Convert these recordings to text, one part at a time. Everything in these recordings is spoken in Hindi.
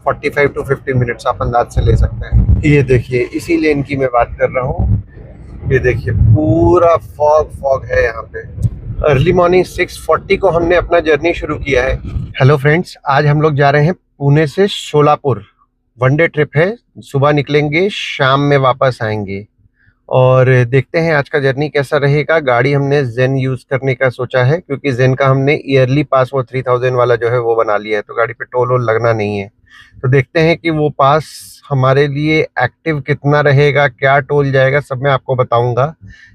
45 to 50 मिनट्स आप अंदाज से ले सकते हैं। ये देखिए, इसी लेन की मैं बात कर रहा हूँ। ये देखिए, पूरा फॉग फॉग है यहाँ पे। अर्ली मॉर्निंग 6:40 को हमने अपना जर्नी शुरू किया है। हेलो फ्रेंड्स, आज हम लोग जा रहे हैं पुणे से शोलापुर। वनडे ट्रिप है, सुबह निकलेंगे, शाम में वापस आएंगे। और देखते हैं आज का जर्नी कैसा रहेगा। गाड़ी हमने जेन यूज करने का सोचा है, क्योंकि जेन का हमने ईयरली पास वो 3000 वाला जो है वो बना लिया है, तो गाड़ी पे टोल वोल लगना नहीं है। तो देखते हैं कि वो पास हमारे लिए एक्टिव कितना रहेगा, क्या टोल जाएगा, सब मैं आपको बताऊंगा।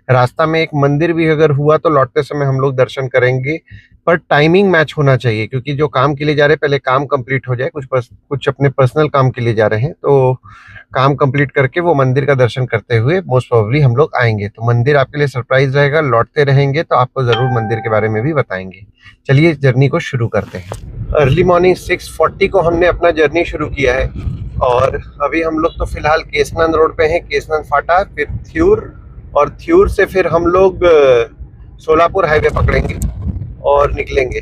रास्ता में एक मंदिर भी अगर हुआ तो लौटते समय हम लोग दर्शन करेंगे, पर टाइमिंग मैच होना चाहिए, क्योंकि जो काम के लिए जा रहे हैं पहले काम कंप्लीट हो जाए। कुछ अपने पर्सनल काम के लिए जा रहे हैं, तो काम कंप्लीट करके वो मंदिर का दर्शन करते हुए मोस्ट प्रोबेबली हम लोग आएंगे। तो मंदिर आपके लिए सरप्राइज रहेगा, लौटते रहेंगे तो आपको जरूर मंदिर के बारे में भी बताएंगे। चलिए जर्नी को शुरू करते हैं। अर्ली मॉर्निंग 6:40 को हमने अपना जर्नी शुरू किया है, और अभी हम लोग तो फिलहाल केसनंद रोड पे हैं। केसनंद फाटा, फिर थ्यूर, और थ्यूर से फिर हम लोग सोलापुर हाईवे पकड़ेंगे और निकलेंगे।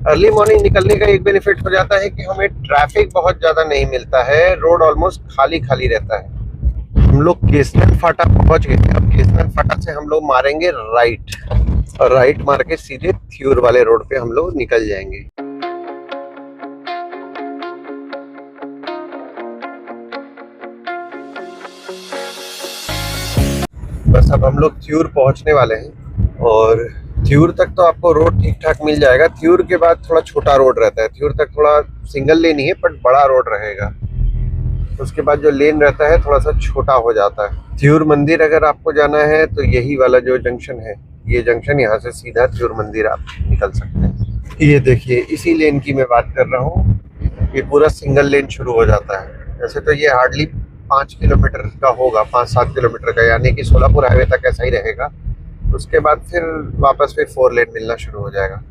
अर्ली मॉर्निंग निकलने का एक बेनिफिट हो जाता है कि हमें ट्रैफिक बहुत ज्यादा नहीं मिलता है, रोड ऑलमोस्ट खाली खाली रहता है। हम लोग केसनंद फाटा पहुंच गए। अब केसनंद फाटा से हम लोग मारेंगे राइट, और राइट मार के सीधे थ्यूर वाले रोड पे हम लोग निकल जाएंगे। बस अब हम लोग थ्यूर पहुंचने वाले हैं, और थ्यूर तक तो आपको रोड ठीक ठाक मिल जाएगा। थ्यूर के बाद थोड़ा छोटा रोड रहता है। थ्यूर तक थोड़ा सिंगल लेन ही है, बट बड़ा रोड रहेगा। उसके बाद जो लेन रहता है थोड़ा सा छोटा हो जाता है। थ्यूर मंदिर अगर आपको जाना है तो यही वाला जो जंक्शन है, ये जंक्शन, यहाँ से सीधा थ्यूर मंदिर आप निकल सकते हैं। ये देखिए, इसी लेन की मैं बात कर रहा हूँ। ये पूरा सिंगल लेन शुरू हो जाता है। वैसे तो ये हार्डली 5 किलोमीटर का होगा, 5-7 किलोमीटर का, यानी कि सोलापुर हाईवे तक ऐसा ही रहेगा। उसके बाद फिर वापस फिर 4 लेन मिलना शुरू हो जाएगा।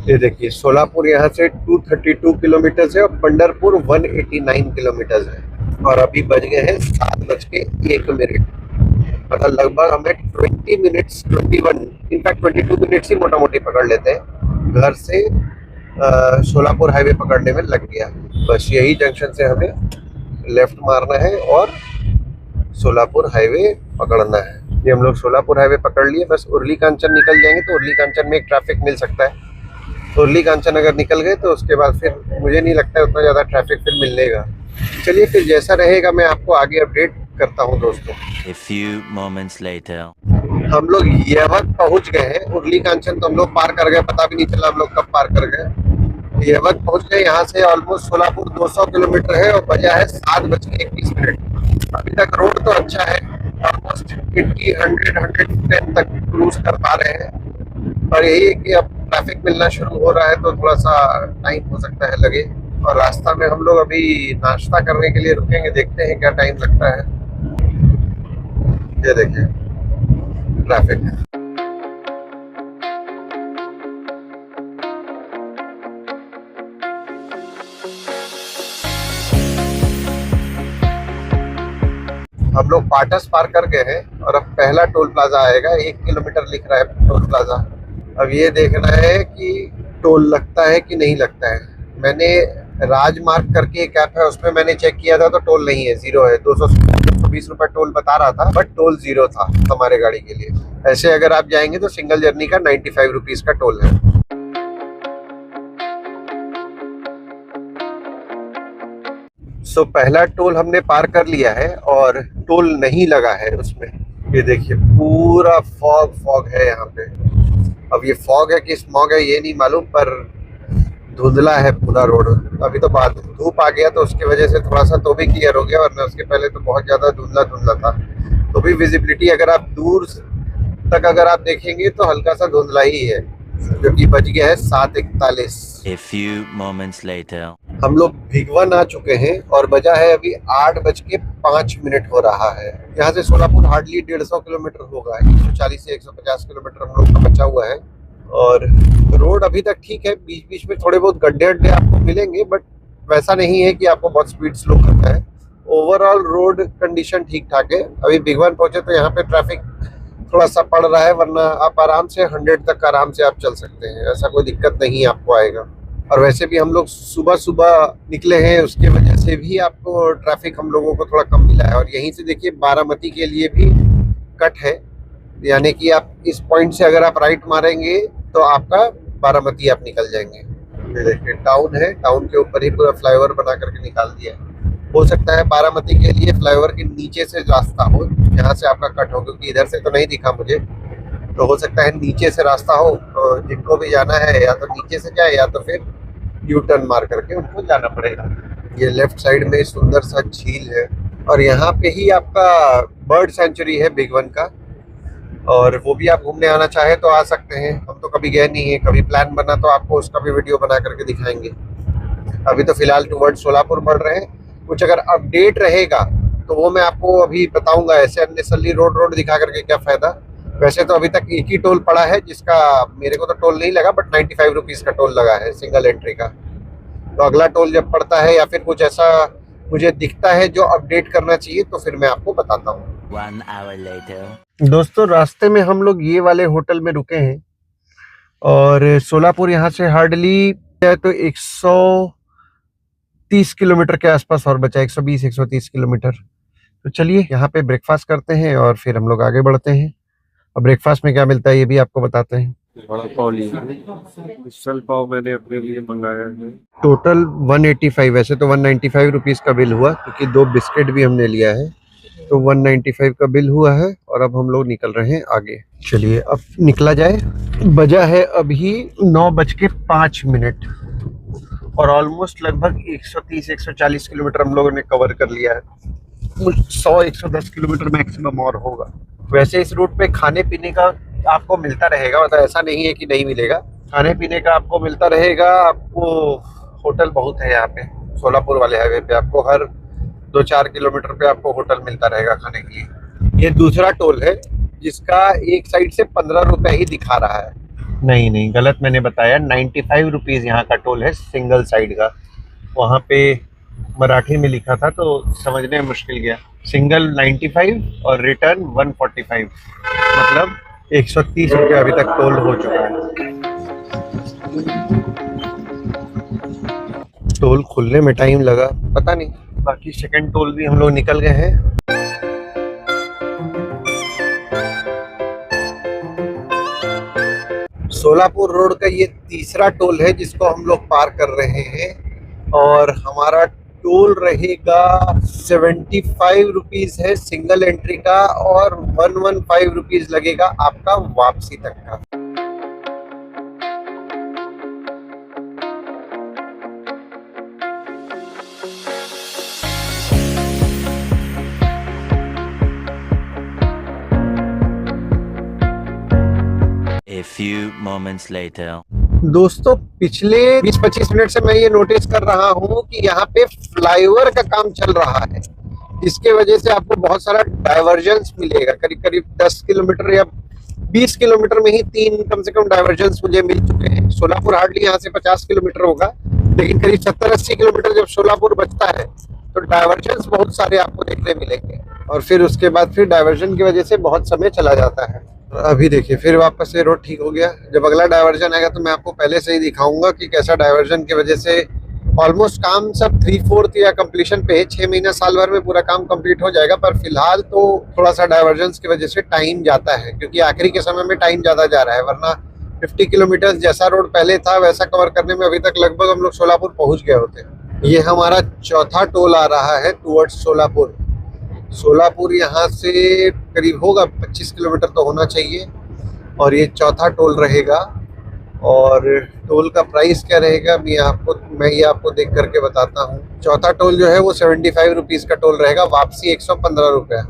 ये देखिए, सोलापुर यहाँ से 232 किलोमीटर है, और पंढरपुर 189 किलोमीटर है। और अभी बज गए हैं 7:01। मतलब लगभग हमें 20 मिनट्स, 21, इनफैक्ट 22 मिनट्स ही मोटा मोटी पकड़ लेते हैं। घर से सोलापुर हाईवे पकड़ने में लग गया। बस यही जंक्शन से हमें लेफ्ट मारना है और सोलापुर हाईवे पकड़ना है। ये हम लोग सोलापुर हाईवे पकड़ लिए, बस उर्ली कांचन निकल जाएंगे तो उर्ली कांचन में एक ट्रैफिक मिल सकता है। तो उर्ली कांचन अगर निकल गए तो उसके बाद फिर मुझे नहीं लगता है उतना ज़्यादा ट्रैफिक फिर मिलेगा। चलिए, फिर जैसा रहेगा मैं आपको आगे अपडेट करता हूँ दोस्तों। A few moments later. हम लोग यवत पहुँच गए हैं। उर्ली कांचन तो हम लोग पार कर गए, पता भी नहीं चला हम लोग कब पार कर गए। यवत पहुँच गए। यहाँ से ऑलमोस्ट सोलापुर 200 किलोमीटर है, और बजा है 7:21। अभी तक रोड तो अच्छा है, ऑलमोस्ट 80, 100, 110 तक क्रूज कर पा रहे हैं। पर यही है कि अब ट्रैफिक मिलना शुरू हो रहा है तो थोड़ा सा टाइम हो सकता है लगे। और रास्ता में हम लोग अभी नाश्ता करने के लिए रुकेंगे, देखते हैं क्या टाइम लगता है। ये देखिए ट्रैफिक। हम लोग पाटस पार कर गए हैं, और अब पहला टोल प्लाजा आएगा। 1 किलोमीटर लिख रहा है टोल प्लाजा। अब ये देखना है कि टोल लगता है कि नहीं लगता है। मैंने राजमार्ग करके एक ऐप है, उसमें मैंने चेक किया था तो टोल नहीं है, जीरो है। 220 रुपये टोल बता रहा था, बट टोल जीरो था हमारे गाड़ी के लिए। ऐसे अगर आप जाएंगे तो सिंगल जर्नी का 95 रुपीज का टोल है। पहला टोल हमने पार कर लिया है, और टोल नहीं लगा है उसमें। ये देखिए, पूरा फॉग फॉग है यहाँ पे। अब ये फॉग है कि स्मॉग है ये नहीं मालूम, पर धुंधला है पूरा रोड। अभी तो बाद धूप आ गया तो उसकी वजह से थोड़ा सा तो भी क्लियर हो गया, वरना उसके पहले तो बहुत ज्यादा धुंधला धुंधला था। तो भी विजिबिलिटी अगर आप दूर तक अगर आप देखेंगे तो हल्का सा धुंधला ही है, जो कि बज गया है 7:41। A few moments later. हम लोग भिगवन आ चुके हैं, और बजा है अभी 8:05 हो रहा है। यहाँ से सोलापुर हार्डली 150 किलोमीटर होगा। 140 से 150 किलोमीटर हम लोग का बचा हुआ है, और रोड अभी तक ठीक है। बीच बीच में थोड़े बहुत गड्ढे अड्ढे आपको मिलेंगे, बट वैसा नहीं है कि आपको बहुत स्पीड स्लो करना है। ओवरऑल रोड कंडीशन ठीक ठाक है। अभी भिगवन पहुंचे तो यहाँ पे ट्रैफिक थोड़ा सा पड़ रहा है, वरना आप आराम से 100 तक आराम से आप चल सकते हैं। ऐसा कोई दिक्कत नहीं आपको आएगा। और वैसे भी हम लोग सुबह सुबह निकले हैं, उसके वजह से भी आपको ट्रैफिक हम लोगों को थोड़ा कम मिला है। और यहीं से देखिए बारामती के लिए भी कट है, यानी कि आप इस पॉइंट से अगर आप राइट मारेंगे तो आपका बारामती आप निकल जाएंगे। ये देखिए टाउन है, टाउन के ऊपर ही पूरा फ्लाईओवर बना करके निकाल दिया है। हो सकता है बारामती के लिए फ्लाईओवर के नीचे से रास्ता हो, यहाँ से आपका कट हो, क्योंकि इधर से तो नहीं दिखा मुझे, तो हो सकता है नीचे से रास्ता हो। तो जिनको भी जाना है या तो नीचे से जाए या तो फिर यू टर्न मार करके उनको जाना पड़ेगा। ये लेफ्ट साइड में सुंदर सा झील है और यहाँ पे ही आपका बर्ड सेंचुरी है बिग वन का, और वो भी आप घूमने आना चाहे तो आ सकते हैं। हम तो कभी गए नहीं है, कभी प्लान बना तो आपको उसका भी वीडियो बना करके दिखाएंगे। अभी तो फिलहाल टुवर्ड सोलापुर बढ़ रहे हैं, कुछ अगर अपडेट रहेगा तो वो मैं आपको अभी बताऊंगा। ऐसे अननेसेसरली रोड दिखा करके क्या फायदा। वैसे तो अभी तक एक ही टोल पड़ा है, जिसका मेरे को तो टोल नहीं लगा, बट 95 रुपीज़ का टोल लगा है सिंगल एंट्री का। तो अगला टोल जब पड़ता है या फिर कुछ ऐसा मुझे दिखता है जो अपडेट करना चाहिए तो फिर मैं आपको बताता हूँ। 1 hour later. दोस्तों रास्ते में हम लोग ये वाले होटल में रुके हैं और सोलापुर यहाँ से हार्डली है तो 130 किलोमीटर के आसपास और बचा, 120-130 किलोमीटर। तो चलिए यहाँ पे ब्रेकफास्ट करते हैं और फिर हम लोग आगे बढ़ते हैं। और ब्रेकफास्ट में क्या मिलता है ये भी आपको बताते हैं। बड़ा पाव लिया, मिसल पाव मैंने अपने लिए मंगाया है। टोटल 185, वैसे तो 195 रुपीज़ का बिल हुआ, क्योंकि 2 बिस्किट भी हमने लिया है, तो 195 का बिल हुआ है। और अब हम लोग निकल रहे हैं आगे। चलिए अब निकला जाए। बजा है अभी 9:05 और ऑलमोस्ट लगभग 130-140 किलोमीटर हम लोगों ने कवर कर लिया है। 100-110 किलोमीटर मैक्सिमम और होगा। वैसे इस रूट पे खाने पीने का आपको मिलता रहेगा, मतलब ऐसा नहीं है कि नहीं मिलेगा, खाने पीने का आपको मिलता रहेगा। आपको होटल बहुत है यहाँ पे, सोलापुर वाले हाईवे पे आपको हर 2-4 किलोमीटर पे आपको होटल मिलता रहेगा खाने के लिए। ये दूसरा टोल है जिसका एक साइड से 15 रुपये ही दिखा रहा है। नहीं गलत मैंने बताया, 95 रुपीज़ यहाँ का टोल है सिंगल साइड का। वहाँ पे मराठी में लिखा था तो समझने में मुश्किल गया। सिंगल 95 और रिटर्न 145, मतलब 130 रुपये अभी तक टोल हो चुका है। टोल खुलने में टाइम लगा, पता नहीं। बाकी सेकंड टोल भी हम लोग निकल गए हैं। सोलापुर रोड का ये तीसरा टोल है जिसको हम लोग पार कर रहे हैं और हमारा टोल रहेगा 75 रुपीज़ है सिंगल एंट्री का और 115 रुपीज़ लगेगा आपका वापसी तक का। A few moments later. दोस्तों पिछले 20-25 मिनट से मैं ये नोटिस कर रहा हूँ कि यहाँ पे फ्लाईओवर का काम चल रहा है, जिसके वजह से आपको बहुत सारा डाइवर्जेंस मिलेगा। करीब करीब 10 किलोमीटर या 20 किलोमीटर में ही 3 कम से कम डाइवर्जेंस मुझे मिल चुके हैं। सोलापुर हार्डली यहाँ से 50 किलोमीटर होगा, लेकिन करीब 70-80 किलोमीटर जब सोलापुर बचता है तो डाइवर्जेंस बहुत सारे आपको देखने मिलेंगे। और फिर उसके बाद फिर डाइवर्जन की वजह से बहुत समय चला जाता है। अभी देखिए फिर वापस से रोड ठीक हो गया। जब अगला डाइवर्जन आएगा तो मैं आपको पहले से ही दिखाऊंगा कि कैसा डाइवर्जन की वजह से ऑलमोस्ट काम सब 3/4 या कंप्लीशन पे है। 6 महीना साल भर में पूरा काम कंप्लीट हो जाएगा, पर फिलहाल तो थोड़ा सा डाइवर्जन की वजह से टाइम जाता है, क्योंकि आखिरी के समय में टाइम ज़्यादा जा रहा है। वरना 50 किलोमीटर जैसा रोड पहले था वैसा कवर करने में अभी तक लगभग हम लोग सोलापुर पहुँच गए होते। ये हमारा चौथा टोल आ रहा है टूवर्ड्स सोलापुर। सोलापुर यहाँ से करीब होगा 25 किलोमीटर तो होना चाहिए और ये चौथा टोल रहेगा। और टोल का प्राइस क्या रहेगा मैं ये आपको देख करके बताता हूँ। चौथा टोल जो है वो 75 रुपीज़ का टोल रहेगा, वापसी 115 रुपये।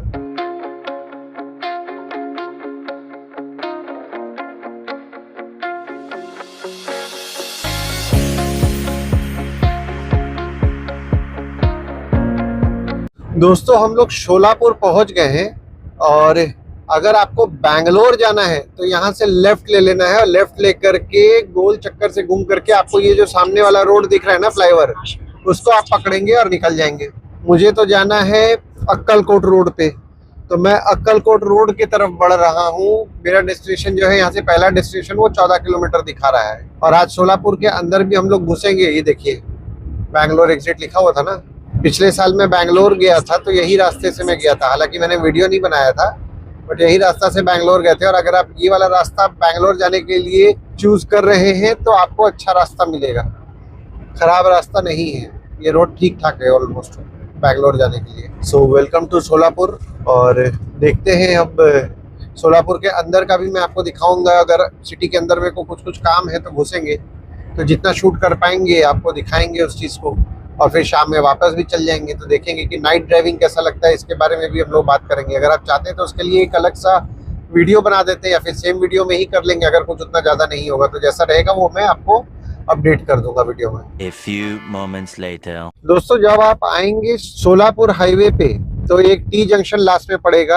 दोस्तों हम लोग सोलापुर पहुंच गए हैं और अगर आपको बैंगलोर जाना है तो यहाँ से लेफ्ट ले लेना है और लेफ्ट लेकर के गोल चक्कर से घूम करके आपको ये जो सामने वाला रोड दिख रहा है ना फ्लाईओवर, उसको आप पकड़ेंगे और निकल जाएंगे। मुझे तो जाना है अक्कलकोट रोड पे, तो मैं अक्कलकोट रोड की तरफ बढ़ रहा हूँ। मेरा डेस्टिनेशन जो है यहाँ से पहला डेस्टिनेशन वो 14 किलोमीटर दिखा रहा है। और आज सोलापुर के अंदर भी हम लोग घुसेंगे। ये देखिए बैंगलोर एग्जिट लिखा हुआ था ना। पिछले साल मैं बैंगलोर गया था तो यही रास्ते से मैं गया था, हालांकि मैंने वीडियो नहीं बनाया था, बट यही रास्ता से बैंगलोर गए थे। और अगर आप ये वाला रास्ता बैंगलोर जाने के लिए चूज कर रहे हैं तो आपको अच्छा रास्ता मिलेगा, खराब रास्ता नहीं है। ये रोड ठीक ठाक है ऑलमोस्ट बैंगलोर जाने के लिए। So welcome to Solapur. और देखते हैं अब सोलापुर के अंदर का भी मैं आपको दिखाऊंगा। अगर सिटी के अंदर मेरे को कुछ काम है तो घुसेंगे, तो जितना शूट कर पाएंगे आपको दिखाएंगे उस चीज़ को। और फिर शाम में वापस भी चल जाएंगे तो देखेंगे कि नाइट ड्राइविंग कैसा लगता है, इसके बारे में भी हम लोग बात करेंगे। अगर आप चाहते हैं तो उसके लिए एक अलग सा वीडियो बना देते हैं या फिर सेम वीडियो में ही कर लेंगे। अगर कुछ उतना ज़्यादा नहीं होगा तो जैसा रहेगा वो मैं आपको अपडेट कर दूंगा वीडियो में। A few moments later. दोस्तों जब आप आएंगे सोलापुर हाईवे पे तो एक टी जंक्शन लास्ट में पड़ेगा।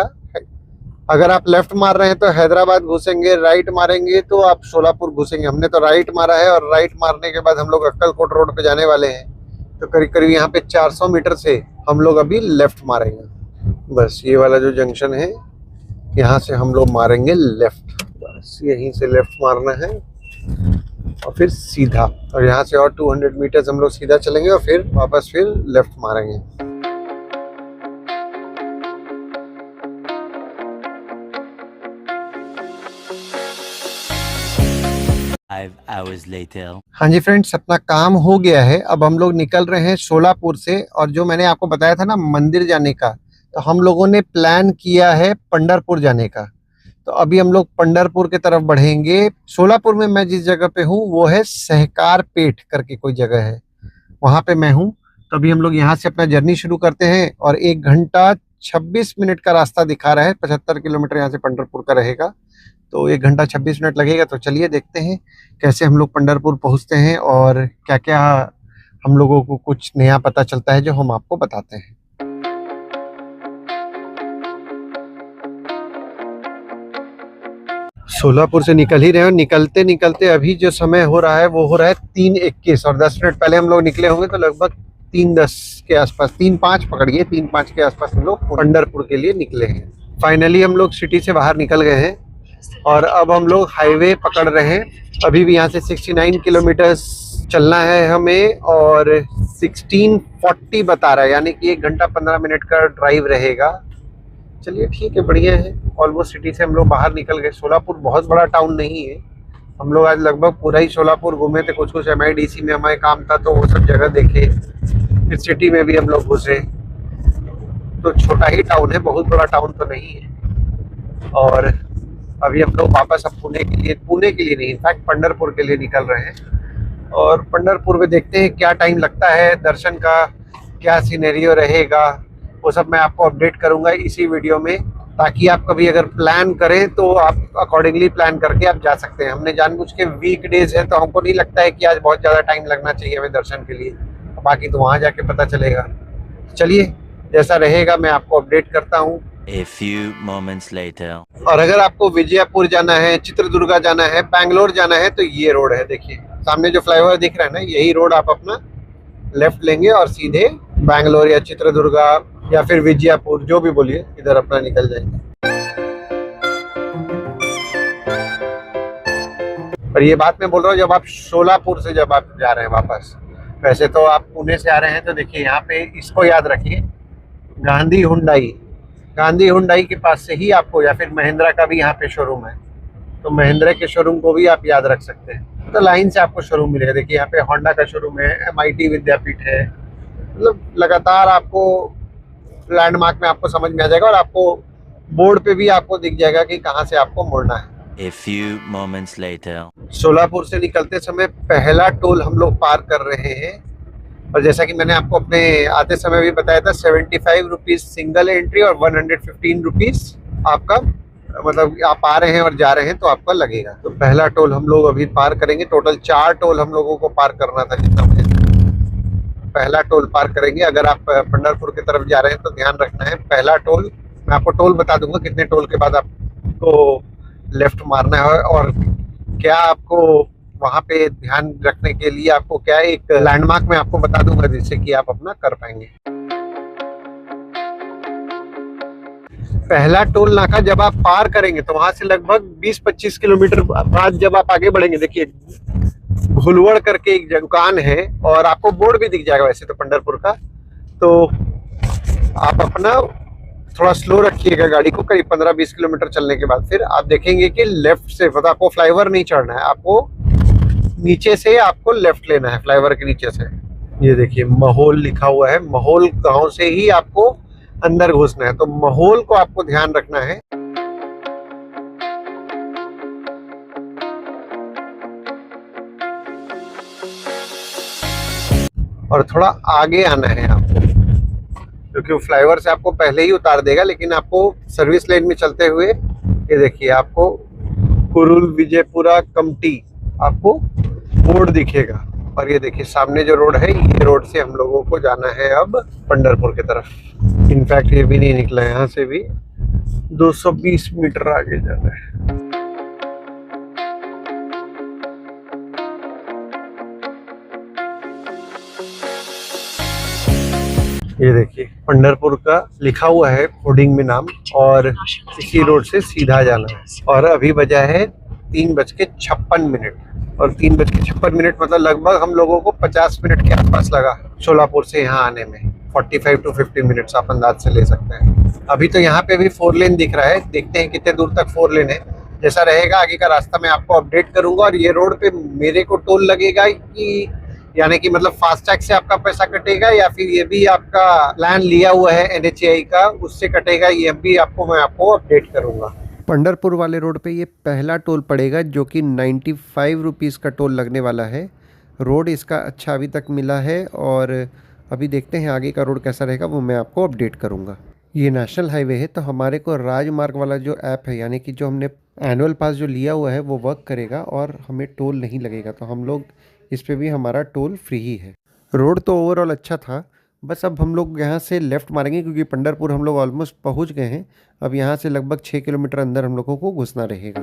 अगर आप लेफ्ट मार रहे हैं तो हैदराबाद घुसेंगे, राइट मारेंगे तो आप सोलापुर घुसेंगे। हमने तो राइट मारा है और राइट मारने के बाद हम लोग अक्कलकोट रोड पे जाने वाले हैं। तो करीब करीब यहाँ पे 400 मीटर से हम लोग अभी लेफ्ट मारेंगे। बस ये वाला जो जंक्शन है यहाँ से हम लोग मारेंगे लेफ्ट। बस यहीं से लेफ्ट मारना है और फिर सीधा। और यहाँ से और 200 मीटर हम लोग सीधा चलेंगे और फिर वापस फिर लेफ्ट मारेंगे। 5 hours later. हाँ जी फ्रेंड्स, अपना काम हो गया है। अब हम लोग निकल रहे हैं सोलापुर से। और जो मैंने आपको बताया था ना मंदिर जाने का, तो हम लोगों ने प्लान किया है पंढरपुर जाने का। तो अभी हम लोग पंढरपुर की तरफ बढ़ेंगे। सोलापुर में मैं जिस जगह पे हूँ वो है सहकार पेठ करके कोई जगह है, वहाँ पे मैं हूँ। तो अभी हम लोग यहाँ से अपना जर्नी शुरू करते हैं। और 1 घंटा 26 मिनट का रास्ता दिखा रहा है। 75 किलोमीटर यहाँ से पंढरपुर का रहेगा, तो 1 घंटा 26 मिनट लगेगा। तो चलिए देखते हैं कैसे हम लोग पंढरपुर पहुँचते हैं और क्या क्या हम लोगों को कुछ नया पता चलता है जो हम आपको बताते हैं। सोलापुर से निकल ही रहे हैं। निकलते निकलते अभी जो समय हो रहा है वो हो रहा है 3:21 और 10 मिनट पहले हम लोग निकले होंगे तो लगभग 3:10 के आसपास, 3:05 पकड़िए, 3:05 के आसपास हम लोग पंढरपुर के लिए निकले हैं। फाइनली हम लोग सिटी से बाहर निकल गए हैं और अब हम लोग हाईवे पकड़ रहे हैं। अभी भी यहाँ से 69 किलोमीटर चलना है हमें और 1640 बता रहा है, यानी कि 1 घंटा 15 मिनट का ड्राइव रहेगा। चलिए ठीक है, बढ़िया है। ऑलमोस्ट सिटी से हम लोग बाहर निकल गए। सोलापुर बहुत बड़ा टाउन नहीं है। हम लोग आज लगभग पूरा ही सोलापुर घूमे थे। कुछ MIDC में हमारे काम था तो वो सब जगह देखे। फिर सिटी में भी हम लोग घुसे। तो छोटा ही टाउन है, बहुत बड़ा टाउन तो नहीं है। और अभी हम लोग वापस अब पुणे के लिए नहीं, इनफैक्ट पंढरपुर के लिए निकल रहे हैं। और पंढरपुर में देखते हैं क्या टाइम लगता है, दर्शन का क्या सिनेरियो रहेगा, वो सब मैं आपको अपडेट करूंगा इसी वीडियो में, ताकि आप कभी अगर प्लान करें तो आप अकॉर्डिंगली प्लान करके आप जा सकते हैं। हमने जानबूझ के वीक डेज है तो हमको नहीं लगता है कि आज बहुत ज़्यादा टाइम लगना चाहिए हमें दर्शन के लिए। बाकी तो वहाँ जाके पता चलेगा। चलिए जैसा रहेगा मैं आपको अपडेट करता हूँ। A few moments later. और अगर आपको विजयपुर जाना है, चित्रदुर्गा जाना है, बैंगलोर जाना है तो ये रोड है। देखिए सामने जो फ्लाईओवर दिख रहा है ना, यही रोड आप अपना लेफ्ट लेंगे और सीधे बैंगलोर या चित्रदुर्गा या फिर विजयपुर, जो भी बोलिए, इधर अपना निकल जाएंगे। पर ये बात मैं बोल रहा हूँ जब आप सोलापुर से जब आप जा रहे हैं वापस, वैसे तो आप पुणे से आ रहे हैं तो देखिए यहाँ पे इसको याद रखिए, गांधी हुंडई के पास से ही आपको, या फिर महिंद्रा का भी यहाँ पे शोरूम है, तो महिंद्रा के शोरूम को भी आप याद रख सकते हैं। तो लाइन से आपको शोरूम मिलेगा। देखिए यहाँ पे होंडा का शोरूम है, MIT विद्यापीठ है। मतलब लगातार आपको लैंडमार्क में आपको समझ में आ जाएगा और आपको बोर्ड पे भी आपको दिख जाएगा कि कहाँ से आपको मुड़ना है। A few moments later. Solapur से निकलते समय पहला टोल हम लोग पार कर रहे हैं। और जैसा कि मैंने आपको अपने आते समय भी बताया था, 75 रुपीज सिंगल एंट्री और 115 रुपीज आपका, मतलब आप आ रहे हैं और जा रहे हैं तो आपका लगेगा। तो पहला टोल हम लोग अभी पार करेंगे। टोटल 4 टोल हम लोगों को पार करना था, जितना मुझे पहला टोल पार करेंगे। अगर आप पंढरपुर की तरफ जा रहे हैं तो ध्यान रखना है, पहला टोल, मैं आपको टोल बता दूंगा कितने टोल के बाद आपको लेफ्ट मारना है और क्या आपको वहाँ पे ध्यान रखने के लिए आपको क्या एक लैंडमार्क में आपको बता दूंगा जिससे कि आप अपना कर पाएंगे। पहला टोल नाका जब आप पार करेंगे तो वहां से लगभग 20-25 किलोमीटर बाद जब आप आगे बढ़ेंगे, देखिए घुलवड़ करके एक दुकान है और आपको बोर्ड भी दिख जाएगा वैसे तो पंढरपुर का। तो आप अपना थोड़ा स्लो रखिएगा गाड़ी को, करीब 15-20 किलोमीटर चलने के बाद फिर आप देखेंगे कि लेफ्ट से, मतलब आपको फ्लाईओवर नहीं चढ़ना है, आपको नीचे से आपको लेफ्ट लेना है, फ्लाईओवर के नीचे से। ये देखिए महौल लिखा हुआ है, महौल गांव से ही आपको अंदर घुसना है, तो महौल को आपको ध्यान रखना है। और थोड़ा आगे आना है आपको, क्योंकि वो फ्लाईओवर से आपको पहले ही उतार देगा, लेकिन आपको सर्विस लेन में चलते हुए ये देखिए आपको कुरुल विजयपुरा कमटी आपको बोर्ड दिखेगा। और ये देखिए सामने जो रोड है, ये रोड से हम लोगों को जाना है अब पंढरपुर की तरफ। इनफैक्ट ये भी नहीं निकला है, यहाँ से भी 220 मीटर आगे जाना है। ये देखिए पंढरपुर का लिखा हुआ है होर्डिंग में नाम, और इसी रोड से सीधा जाना है। और अभी बजा है 3:56 और 3:56 मतलब लगभग हम लोगों को 50 मिनट के आसपास लगा सोलापुर से यहाँ आने में। 45 to 50 मिनट्स आप अंदाज से ले सकते हैं। अभी तो यहाँ पे भी 4 लेन दिख रहा है, देखते हैं कितने दूर तक 4 लेन है। जैसा रहेगा आगे का रास्ता मैं आपको अपडेट करूंगा। और ये रोड पे मेरे को टोल लगेगा कि, यानी कि मतलब फास्टैग से आपका पैसा कटेगा, या फिर ये भी आपका प्लान लिया हुआ है NHAI का उससे कटेगा, ये भी मैं आपको अपडेट करूंगा। पंढरपुर वाले रोड पे ये पहला टोल पड़ेगा, जो कि 95 रुपीज़ का टोल लगने वाला है। रोड इसका अच्छा अभी तक मिला है, और अभी देखते हैं आगे का रोड कैसा रहेगा, वो मैं आपको अपडेट करूंगा। ये नेशनल हाईवे है, तो हमारे को राजमार्ग वाला जो ऐप है, यानी कि जो हमने एनुअल पास जो लिया हुआ है, वो वर्क करेगा और हमें टोल नहीं लगेगा। तो हम लोग इस पे भी, हमारा टोल फ्री ही है। रोड तो ओवरऑल अच्छा था, बस अब हम लोग यहाँ से लेफ़्ट मारेंगे, क्योंकि पंढरपुर हम लोग ऑलमोस्ट पहुँच गए हैं। अब यहाँ से लगभग 6 किलोमीटर अंदर हम लोगों को घुसना रहेगा।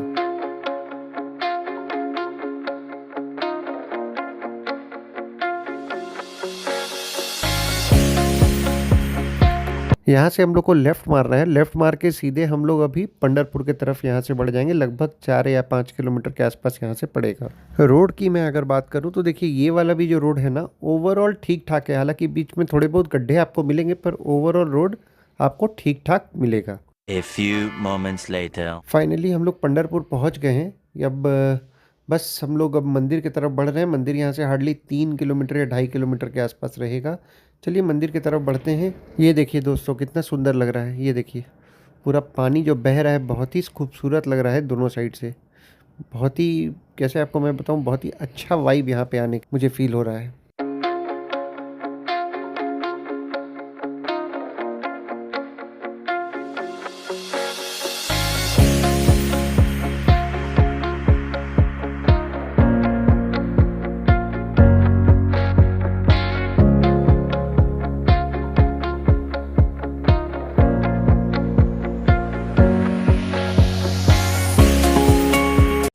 यहाँ से हम लोग को लेफ़्ट मारना है। लेफ़्ट मार के सीधे हम लोग अभी पंढरपुर की तरफ यहाँ से बढ़ जाएंगे। लगभग 4 या 5 किलोमीटर के आसपास यहाँ से पड़ेगा। रोड की मैं अगर बात करूँ तो देखिए ये वाला भी जो रोड है ना, ओवरऑल ठीक ठाक है। हालांकि बीच में थोड़े बहुत गड्ढे आपको मिलेंगे, पर ओवरऑल रोड आपको ठीक ठाक मिलेगा। A few moments later. Finally हम लोग पंढरपुर पहुँच गए हैं। अब बस हम लोग अब मंदिर की तरफ बढ़ रहे हैं। मंदिर यहाँ से हार्डली 3 किलोमीटर या 2.5 किलोमीटर के आसपास रहेगा। चलिए मंदिर की तरफ बढ़ते हैं। ये देखिए दोस्तों कितना सुंदर लग रहा है। ये देखिए पूरा पानी जो बह रहा है, बहुत ही खूबसूरत लग रहा है दोनों साइड से। बहुत ही, कैसे आपको मैं बताऊं, बहुत ही अच्छा वाइब यहाँ पे आने मुझे फील हो रहा है।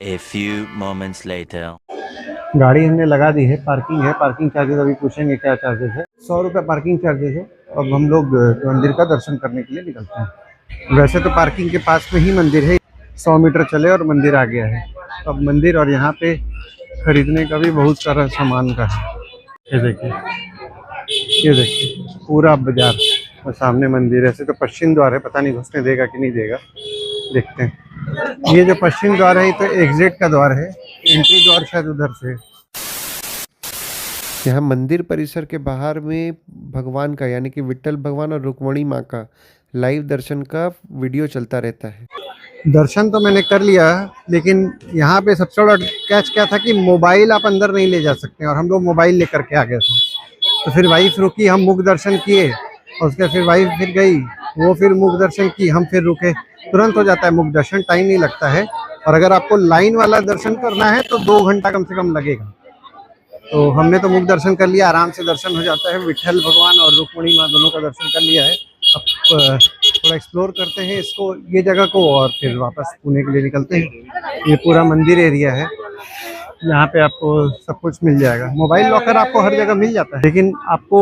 A few moments later. गाड़ी हमने लगा दी है, पार्किंग है। पार्किंग चार्जेस अभी पूछेंगे क्या चार्जेस है। 100 रुपये पार्किंग चार्जेस है। अब हम लोग मंदिर का दर्शन करने के लिए निकलते हैं। वैसे तो पार्किंग के पास में ही मंदिर है, 100 मीटर चले और मंदिर आ गया है। अब मंदिर, और यहाँ पे खरीदने का भी बहुत सारा सामान का है। ये देखिए पूरा बाजार और सामने मंदिर है। ऐसे तो पश्चिम द्वार है, पता नहीं घुसने देगा कि नहीं देगा, देखते हैं। ये जो पश्चिम द्वार है, ये तो एग्जिट का द्वार है, एंट्री द्वार शायद उधर से। यहाँ मंदिर परिसर के बाहर में भगवान का, यानी कि विट्ठल भगवान और रुक्मणी माँ का लाइव दर्शन का वीडियो चलता रहता है। दर्शन तो मैंने कर लिया, लेकिन यहाँ पे सबसे बड़ा कैच क्या था कि मोबाइल आप अंदर नहीं ले जा सकते, और हम लोग मोबाइल लेकर के आ गए थे। तो फिर वाइफ रुकी, हम मुख दर्शन किए, और उसके फिर वाइफ फिर गई, वो फिर मुख दर्शन की, हम फिर रुके। तुरंत हो जाता है मुख दर्शन, टाइम नहीं लगता है। और अगर आपको लाइन वाला दर्शन करना है तो 2 घंटा कम से कम लगेगा। तो हमने तो मुख दर्शन कर लिया, आराम से दर्शन हो जाता है। विट्ठल भगवान और रुक्मणी माँ दोनों का दर्शन कर लिया है। अब थोड़ा एक्सप्लोर करते हैं इसको, ये जगह को, और फिर वापस पुणे के लिए निकलते हैं। ये पूरा मंदिर एरिया है, यहाँ पे आपको सब कुछ मिल जाएगा। मोबाइल लॉकर आपको हर जगह मिल जाता है, लेकिन आपको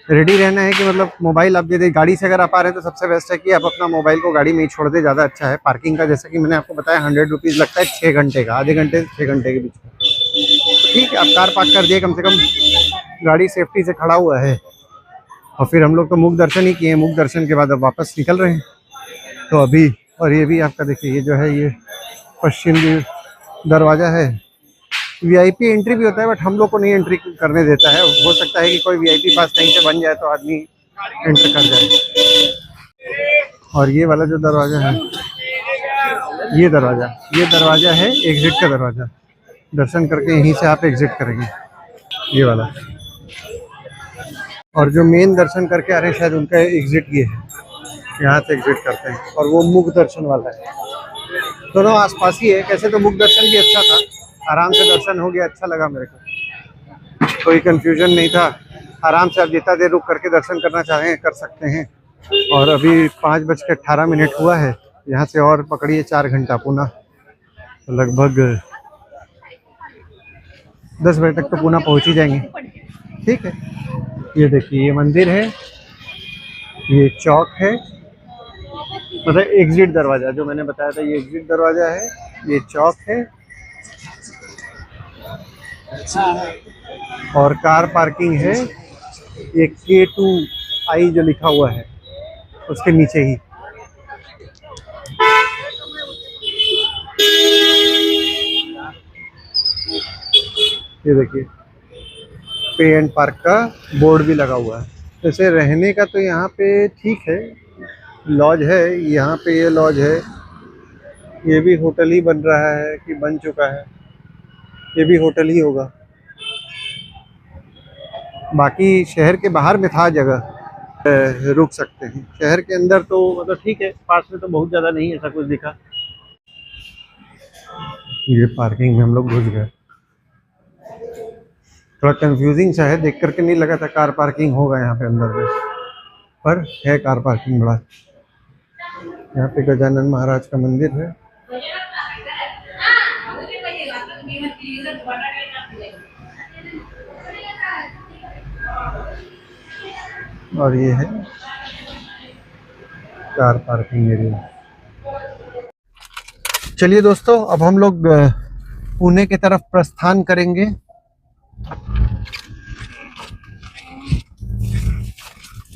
रेडी रहना है कि मतलब मोबाइल आप यदि गाड़ी से अगर आप आ रहे हैं तो सबसे बेस्ट है कि आप अपना मोबाइल को गाड़ी में ही छोड़ दे, ज़्यादा अच्छा है। पार्किंग का जैसे कि मैंने आपको बताया 100 रुपीज़ लगता है 6 घंटे का, आधे घंटे से 6 घंटे के बीच में। तो ठीक है, आप कार पार्क कर दिए, कम से कम गाड़ी सेफ्टी से खड़ा हुआ है। और फिर हम लोग तो मुख दर्शन ही किए, मुख दर्शन के बाद अब वापस निकल रहे हैं। तो अभी, और ये भी आपका देखिए, ये जो है ये पश्चिम दरवाज़ा है। वीआईपी एंट्री भी होता है, बट हम लोग को नहीं एंट्री करने देता है। हो सकता है कि कोई वीआईपी पास कहीं से बन जाए तो आदमी एंटर कर जाए। और ये वाला जो दरवाज़ा है, ये दरवाज़ा है एग्ज़िट का दरवाज़ा। दर्शन करके यहीं से आप एग्ज़िट करेंगे, ये वाला। और जो मेन दर्शन करके आ रहे हैं शायद उनका एग्ज़िट ये है, यहाँ से एग्ज़िट करते हैं। और वो मुख दर्शन वाला है, दोनों आसपास ही है। कैसे तो मुख दर्शन भी अच्छा था, आराम से दर्शन हो गया, अच्छा लगा मेरे को, कोई कंफ्यूजन नहीं था। आराम से आप जितना देर रुक करके दर्शन करना चाहें कर सकते हैं। और अभी 5:18 हुआ है, यहाँ से और पकड़िए 4 घंटा पूना, तो लगभग 10 बजे तक तो पूना पहुँच ही जाएंगे। ठीक है, ये देखिए ये मंदिर है, ये चौक है, मतलब एग्ज़िट दरवाज़ा जो मैंने बताया था, ये एग्ज़िट दरवाज़ा है, ये चौक है। और कार पार्किंग है ये K2I जो लिखा हुआ है उसके नीचे ही। ये देखिए पे एंड पार्क का बोर्ड भी लगा हुआ है। जैसे रहने का तो यहाँ पे ठीक है, लॉज है, यहाँ पे ये लॉज है। ये भी होटल ही बन रहा है कि बन चुका है, ये भी होटल ही होगा। बाकी शहर के बाहर में था जगह, रुक सकते हैं। शहर के अंदर तो मतलब ठीक है, पास में तो बहुत ज़्यादा नहीं ऐसा कुछ दिखा। ये पार्किंग में हम लोग घुस गए, थोड़ा कंफ्यूजिंग सा है, देख करके नहीं लगा था कार पार्किंग होगा यहाँ पे अंदर में, पर है कार पार्किंग बड़ा। यहाँ पे गजानन महाराज का मंदिर है। और ये है कार पार्किंग एरिया। चलिए दोस्तों, अब हम लोग पुणे की तरफ प्रस्थान करेंगे।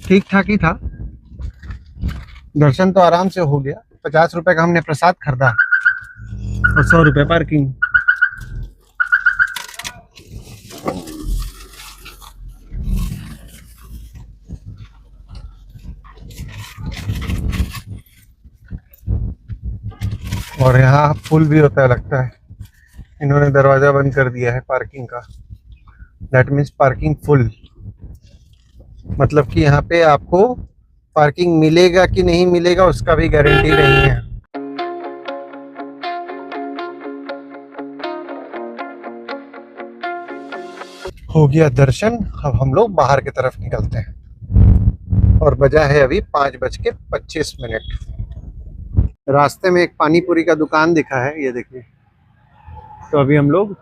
ठीक ठाक ही था, दर्शन तो आराम से हो गया। 50 रुपए का हमने प्रसाद खरीदा और 100 रुपए पार्किंग। और यहाँ फुल भी होता है लगता है, इन्होंने दरवाजा बंद कर दिया है पार्किंग का। दैट मीन्स पार्किंग फुल, मतलब कि यहाँ पे आपको पार्किंग मिलेगा कि नहीं मिलेगा उसका भी गारंटी नहीं है। हो गया दर्शन, अब हम लोग बाहर की तरफ निकलते हैं। और बजा है अभी 5:25। रास्ते में एक पानी पूरी का दुकान दिखा है, ये देखिए। तो अभी हम लोग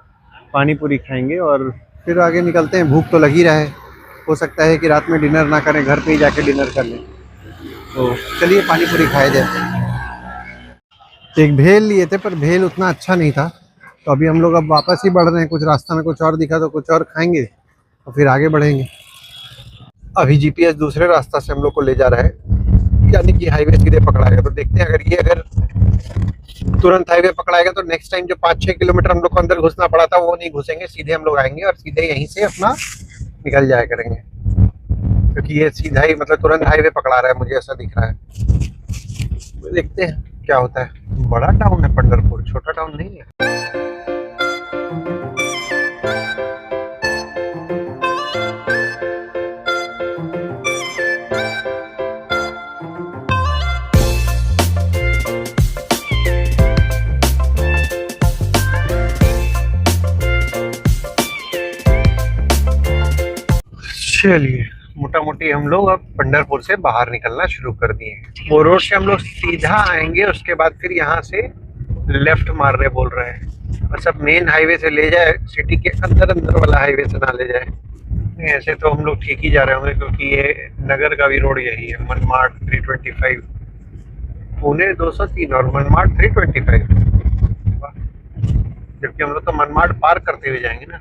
पानी पूरी खाएंगे और फिर आगे निकलते हैं। भूख तो लगी रहा है, हो सकता है कि रात में डिनर ना करें, घर पे ही जाके डिनर कर लें। तो चलिए पानी पूरी खाए जाए। एक भेल लिए थे पर भेल उतना अच्छा नहीं था, तो अभी हम लोग अब वापस ही बढ़ रहे हैं। कुछ रास्ता में कुछ और दिखा तो कुछ और खाएंगे और फिर आगे बढ़ेंगे। अभी जीपीएस दूसरे रास्ता से हम लोग को ले जा रहा है, यानी कि हाईवे सीधे पकड़ाएगा। तो देखते हैं, अगर तुरंत हाईवे पकड़ाएगा तो नेक्स्ट टाइम जो 5-6 किलोमीटर हम लोग को अंदर घुसना पड़ा था वो नहीं घुसेंगे, सीधे हम लोग आएंगे और सीधे यहीं से अपना निकल जाया करेंगे। क्योंकि ये सीधा ही मतलब तुरंत हाईवे पकड़ा रहा है, मुझे ऐसा दिख रहा है। देखते हैं क्या होता है। बड़ा टाउन है पंढरपुर, छोटा टाउन नहीं है। चलिए, मोटा मोटी हम लोग अब पंढरपुर से बाहर निकलना शुरू कर दिए हैं। वो रोड से हम लोग सीधा आएंगे, उसके बाद फिर यहाँ से लेफ्ट मारने बोल रहे हैं। बस अब मेन हाईवे से ले जाए, सिटी के अंदर वाला हाईवे से ना ले जाए, नहीं, ऐसे तो हम लोग ठीक ही जा रहे होंगे क्योंकि ये नगर का भी रोड यही है, मनमाड 325, पुणे 203 और मनमाड 325। जबकि हम लोग तो मनमाड पार करते हुए जाएंगे ना।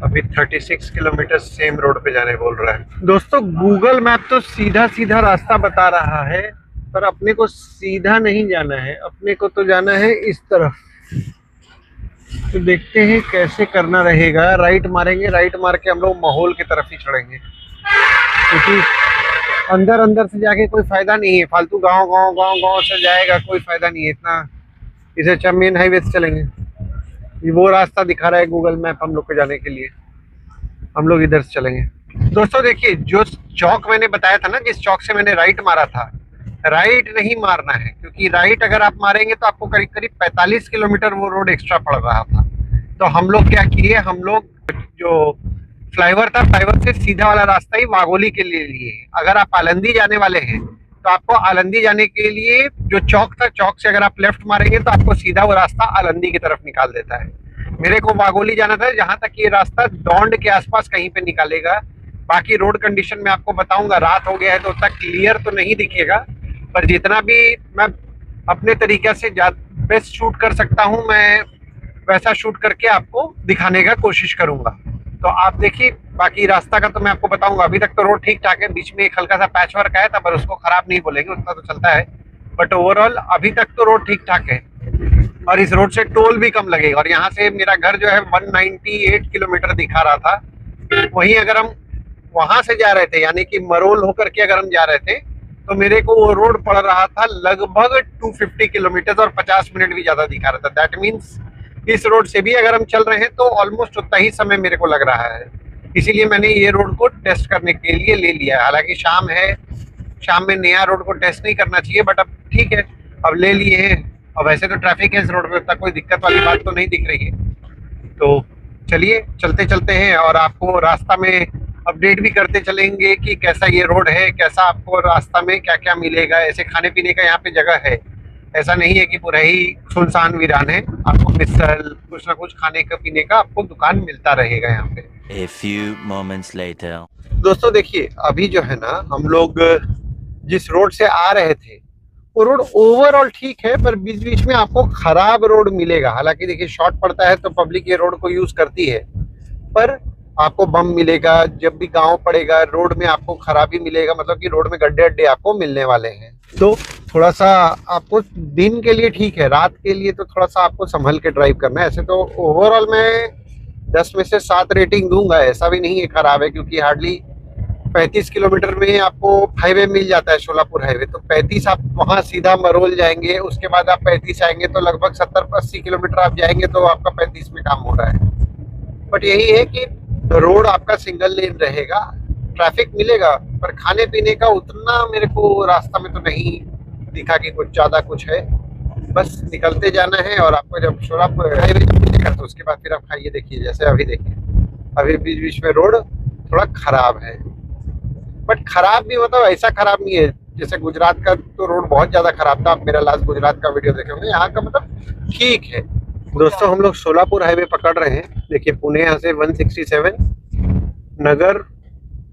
अभी 36 किलोमीटर सेम रोड पे जाने बोल रहा है। दोस्तों गूगल मैप तो सीधा सीधा रास्ता बता रहा है, पर अपने को सीधा नहीं जाना है, अपने को तो जाना है इस तरफ। तो देखते हैं कैसे करना रहेगा। राइट मारेंगे, राइट मार के हम लोग माहौल की तरफ ही चढ़ेंगे, क्योंकि अंदर अंदर से जाके कोई फायदा नहीं है। फालतू गांव से जाएगा कोई फायदा नहीं है इतना। इसे अच्छा मेन हाईवे से चलेंगे। ये वो रास्ता दिखा रहा है गूगल मैप हम लोग को जाने के लिए, हम लोग इधर से चलेंगे। दोस्तों देखिए, जो चौक मैंने बताया था ना, जिस चौक से मैंने राइट मारा था, राइट नहीं मारना है, क्योंकि राइट अगर आप मारेंगे तो आपको करीब करीब 45 किलोमीटर वो रोड एक्स्ट्रा पड़ रहा था। तो हम लोग क्या किए, हम लोग जो फ्लाईओवर था, फ्लाईओवर से सीधा वाला रास्ता ही वाघोली के लिए लिए। अगर आप आलंदी जाने वाले हैं तो आपको आलंदी जाने के लिए जो चौक था, चौक से अगर आप लेफ्ट मारेंगे तो आपको सीधा वो रास्ता आलंदी की तरफ निकाल देता है। मेरे को वाघोली जाना था, जहां तक ये रास्ता दौंड के आसपास कहीं पे निकालेगा। बाकी रोड कंडीशन में आपको बताऊंगा। रात हो गया है तो उतना क्लियर तो नहीं दिखेगा, पर जितना भी मैं अपने तरीके से बेस्ट शूट कर सकता हूं, मैं वैसा शूट करके आपको दिखाने का कोशिश करूंगा। तो आप देखिए, बाकी रास्ता का तो मैं आपको बताऊंगा। अभी तक तो रोड ठीक ठाक है, बीच में एक हल्का सा पैच वर्क आया था, पर उसको खराब नहीं बोलेंगे, उतना तो चलता है। बट ओवरऑल अभी तक तो रोड ठीक ठाक है, और इस रोड से टोल भी कम लगेगा। और यहाँ से मेरा घर जो है 198 किलोमीटर दिखा रहा था। वहीं अगर हम वहां से जा रहे थे, यानी कि मरोल होकर के अगर हम जा रहे थे, तो मेरे को वो रोड पड़ रहा था लगभग 250 किलोमीटर और 50 मिनट भी ज्यादा दिखा रहा था। दैट मीन्स इस रोड से भी अगर हम चल रहे हैं तो ऑलमोस्ट उतना ही समय मेरे को लग रहा है। इसीलिए मैंने ये रोड को टेस्ट करने के लिए ले लिया है। हालांकि शाम है, शाम में नया रोड को टेस्ट नहीं करना चाहिए, बट अब ठीक है, अब ले लिए हैं। और वैसे तो ट्रैफिक है इस रोड पे, उतना कोई दिक्कत वाली बात तो नहीं दिख रही है। तो चलिए चलते चलते हैं, और आपको रास्ता में अपडेट भी करते चलेंगे कि कैसा ये रोड है, कैसा आपको रास्ता में क्या क्या मिलेगा। ऐसे खाने पीने का यहाँ पे जगह है, ऐसा नहीं है कि पूरा ही सुनसान वीरान है। आपको मिसल कुछ ना कुछ खाने का पीने का आपको दुकान मिलता रहेगा यहाँ पे। A few moments later. दोस्तों देखिए, अभी जो है ना, हम लोग जिस रोड से आ रहे थे वो रोड ओवरऑल ठीक है, पर बीच बीच में आपको खराब रोड मिलेगा। हालांकि देखिए शॉर्ट पड़ता है तो पब्लिक ये रोड को यूज करती है, पर आपको बम मिलेगा। जब भी गांव पड़ेगा रोड में आपको खराबी मिलेगा, मतलब कि रोड में गड्ढे अड्डे आपको मिलने वाले हैं। तो थोड़ा सा आपको दिन के लिए ठीक है, रात के लिए तो थोड़ा सा आपको संभल के ड्राइव करना है। ऐसे तो ओवरऑल मैं 10 में से 7 रेटिंग दूंगा। ऐसा भी नहीं है खराब है, क्योंकि हार्डली 35 किलोमीटर में आपको हाईवे मिल जाता है, सोलापुर हाईवे। तो 35 आप वहां सीधा मरोल जाएंगे, उसके बाद आप 35 आएंगे तो लगभग 70-80 किलोमीटर आप जाएंगे, तो आपका 35 में काम हो रहा है। बट यही है कि रोड आपका सिंगल लेन रहेगा, ट्रैफिक मिलेगा, पर खाने पीने का उतना मेरे को रास्ता में तो नहीं दिखा कि कुछ ज्यादा कुछ है। बस निकलते जाना है, और आपको जब सोलापुर हाईवे जब मिलेगा तो उसके बाद फिर आप खाइए। देखिए जैसे अभी देखिए, अभी बीच बीच में रोड थोड़ा खराब है, बट खराब भी मतलब ऐसा खराब नहीं है जैसे गुजरात का तो रोड बहुत ज्यादा खराब था। आप मेरा लास्ट गुजरात का वीडियो देखे होंगे। यहाँ का मतलब ठीक है। दोस्तों हम लोग सोलापुर हाईवे पकड़ रहे हैं। देखिए पुणे यहाँ से 167, नगर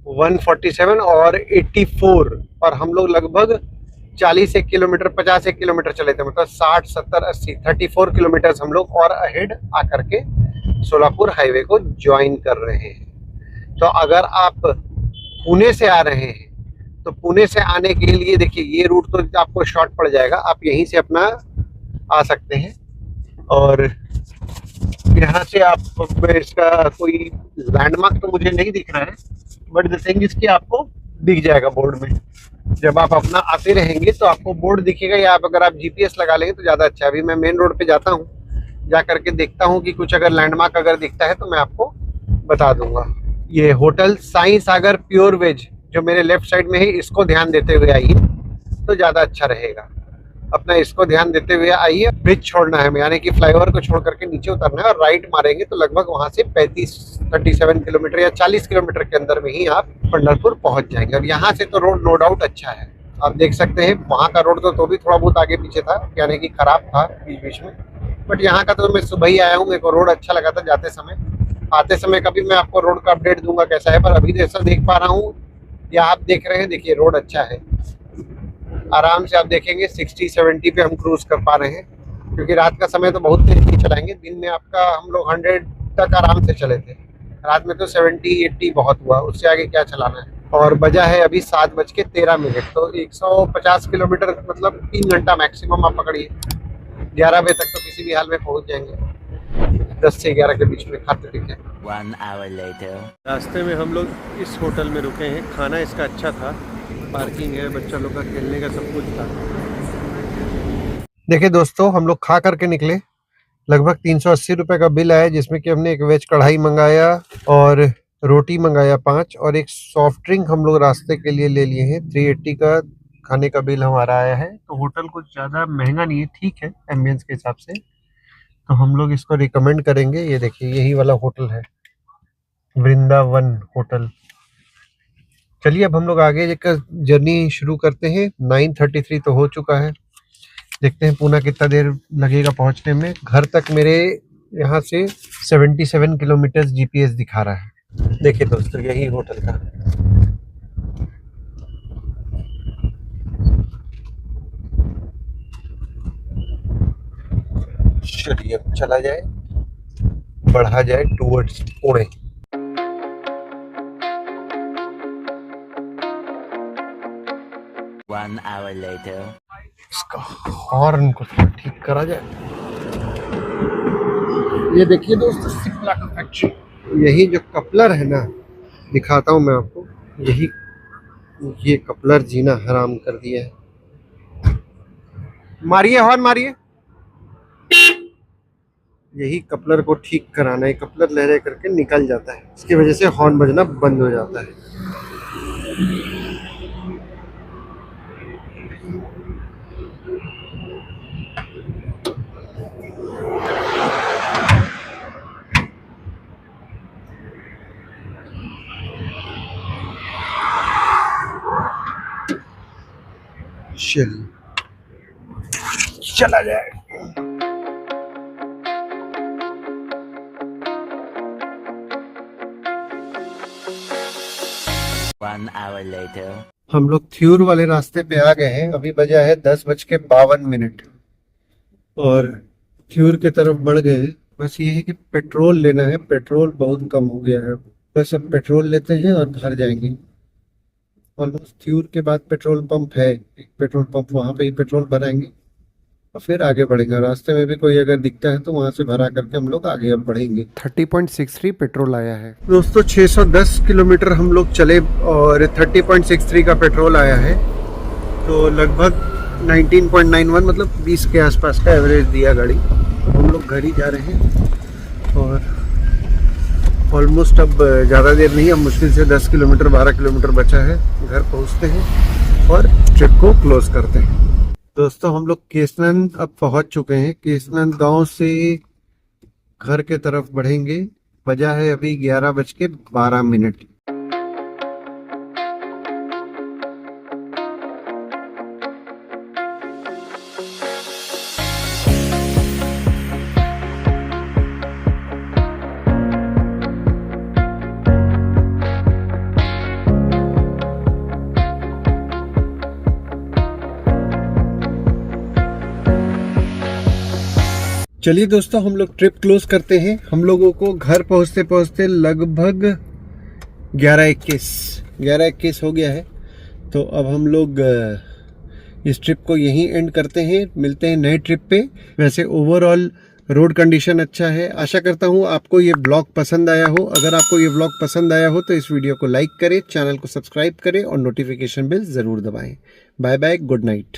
147 और 84, और हम लोग लगभग 41 किलोमीटर 50 किलोमीटर चले थे, मतलब 60 70 80 34 किलोमीटर हम लोग और अहेड आकर के सोलापुर हाईवे को ज्वाइन कर रहे हैं। तो अगर आप पुणे से आ रहे हैं तो पुणे से आने के लिए देखिए ये रूट तो आपको शॉर्ट पड़ जाएगा, आप यहीं से अपना आ सकते हैं। और यहाँ से आप, इसका कोई लैंडमार्क तो मुझे नहीं दिख रहा है, बट द थिंग इज कि आपको दिख जाएगा बोर्ड में। जब आप अपना आते रहेंगे तो आपको बोर्ड दिखेगा, या आप अगर आप जीपीएस लगा लेंगे तो ज़्यादा अच्छा है। अभी मैं मेन रोड पे जाता हूँ, जा करके देखता हूँ कि कुछ अगर लैंडमार्क अगर दिखता है तो मैं आपको बता दूंगा। ये होटल साई सागर प्योर वेज जो मेरे लेफ्ट साइड में है, इसको ध्यान देते हुए आइए तो ज़्यादा अच्छा रहेगा। अपना इसको ध्यान देते हुए आइए। ब्रिज छोड़ना है, यानी कि फ्लाईओवर को छोड़ करके नीचे उतरना है, और राइट मारेंगे तो लगभग वहाँ से 37 किलोमीटर या 40 किलोमीटर के अंदर में ही आप पंढरपुर पहुँच जाएंगे। और यहाँ से तो रोड नो डाउट अच्छा है, आप देख सकते हैं। वहाँ का रोड तो भी थोड़ा बहुत आगे पीछे था, यानी कि खराब था बीच बीच में, बट यहाँ का तो मैं सुबह ही आया हूँ, मेरे को रोड अच्छा लगा था जाते समय। आते समय कभी मैं आपको रोड का अपडेट दूंगा कैसा है, पर अभी जैसा देख पा रहा हूँ या आप देख रहे हैं, देखिए रोड अच्छा है। आराम से आप देखेंगे 60-70 पे हम क्रूज कर पा रहे हैं, क्योंकि रात का समय तो बहुत तेज नहीं चलाएंगे। दिन में आपका हम लोग 100 तक आराम से चले थे, रात में तो 70-80 बहुत हुआ, उससे आगे क्या चलाना है। और बजा है अभी 7:13, तो 150 किलोमीटर मतलब 3 घंटा मैक्सिमम आप पकड़िए। 11 बजे तक तो किसी भी हाल में पहुंच जाएंगे, 10 से 11 के बीच में खाते पीते। 1 hour later. रास्ते में हम लोग इस होटल में रुके हैं। खाना इसका अच्छा था, पार्किंग है, बच्चा लोग का खेलने का सब कुछ था। देखिए दोस्तों, हम लोग खा करके निकले। लगभग 380 रुपए का बिल आया, जिसमें कि हमने एक वेज कढ़ाई मंगाया और रोटी मंगाया 5, और एक सॉफ्ट ड्रिंक हम लोग रास्ते के लिए ले लिए हैं। 380 का खाने का बिल हमारा आया है। तो होटल कुछ ज़्यादा महंगा नहीं है, ठीक है एम्बियंस के हिसाब से, तो हम लोग इसको रिकमेंड करेंगे। ये देखिए यही वाला होटल है, वृंदावन होटल। चलिए अब हम लोग आगे का जर्नी शुरू करते हैं। 9:33 तो हो चुका है। देखते हैं पूना कितना देर लगेगा पहुंचने में। घर तक मेरे यहाँ से 77 किलोमीटर जीपीएस दिखा रहा है। देखिए दोस्तों, यही होटल का। चलिए अब चला जाए, बढ़ा जाए टूवर्ड्स पुणे। 1 hour later. इसका हॉर्न को थोड़ा ठीक करा जाए। ये देखिए दोस्तों, सिप्ला का फैक्ट्री। यही जो कपलर है ना, दिखाता हूँ मैं आपको। यही ये कपलर जीना हराम कर दिया है। मारिए हॉर्न मारिए। यही कपलर को ठीक कराना है। कपलर लहरे करके निकल जाता है, इसकी वजह से हॉर्न बजना बंद हो जाता है। चला जाए। 1 hour later. हम लोग थ्यूर वाले रास्ते पे आ गए हैं। अभी बजा है 10:52 और थ्यूर की तरफ बढ़ गए हैं। बस ये है कि पेट्रोल लेना है। पेट्रोल बहुत कम हो गया है। बस अब पेट्रोल लेते हैं और घर जाएंगे। ऑलमोस्ट थ्यूर के बाद पेट्रोल पंप है, एक पेट्रोल पंप, वहाँ पे ही पेट्रोल भराएंगे और फिर आगे बढ़ेंगे। रास्ते में भी कोई अगर दिखता है तो वहाँ से भरा करके हम लोग आगे अब बढ़ेंगे। 30.63 पेट्रोल आया है। दोस्तों 610 किलोमीटर हम लोग चले और 30.63 का पेट्रोल आया है, तो लगभग 19.91 मतलब 20 के आसपास का एवरेज दिया गाड़ी। हम लोग घर ही जा रहे हैं और ऑलमोस्ट अब ज़्यादा देर नहीं, अब मुश्किल से 10 किलोमीटर 12 किलोमीटर बचा है। घर पहुंचते हैं और ट्रिप को क्लोज करते हैं। दोस्तों हम लोग केसनंद अब पहुंच चुके हैं। केसनंद गांव से घर के तरफ बढ़ेंगे। बजा है अभी 11:12। चलिए दोस्तों हम लोग ट्रिप क्लोज करते हैं। हम लोगों को घर पहुंचते पहुंचते लगभग 11:21 हो गया है। तो अब हम लोग इस ट्रिप को यहीं एंड करते हैं। मिलते हैं नए ट्रिप पे। वैसे ओवरऑल रोड कंडीशन अच्छा है। आशा करता हूँ आपको ये ब्लॉग पसंद आया हो। अगर आपको ये ब्लॉग पसंद आया हो तो इस वीडियो को लाइक करें, चैनल को सब्सक्राइब करें और नोटिफिकेशन बेल ज़रूर दबाएं। Bye bye, good night.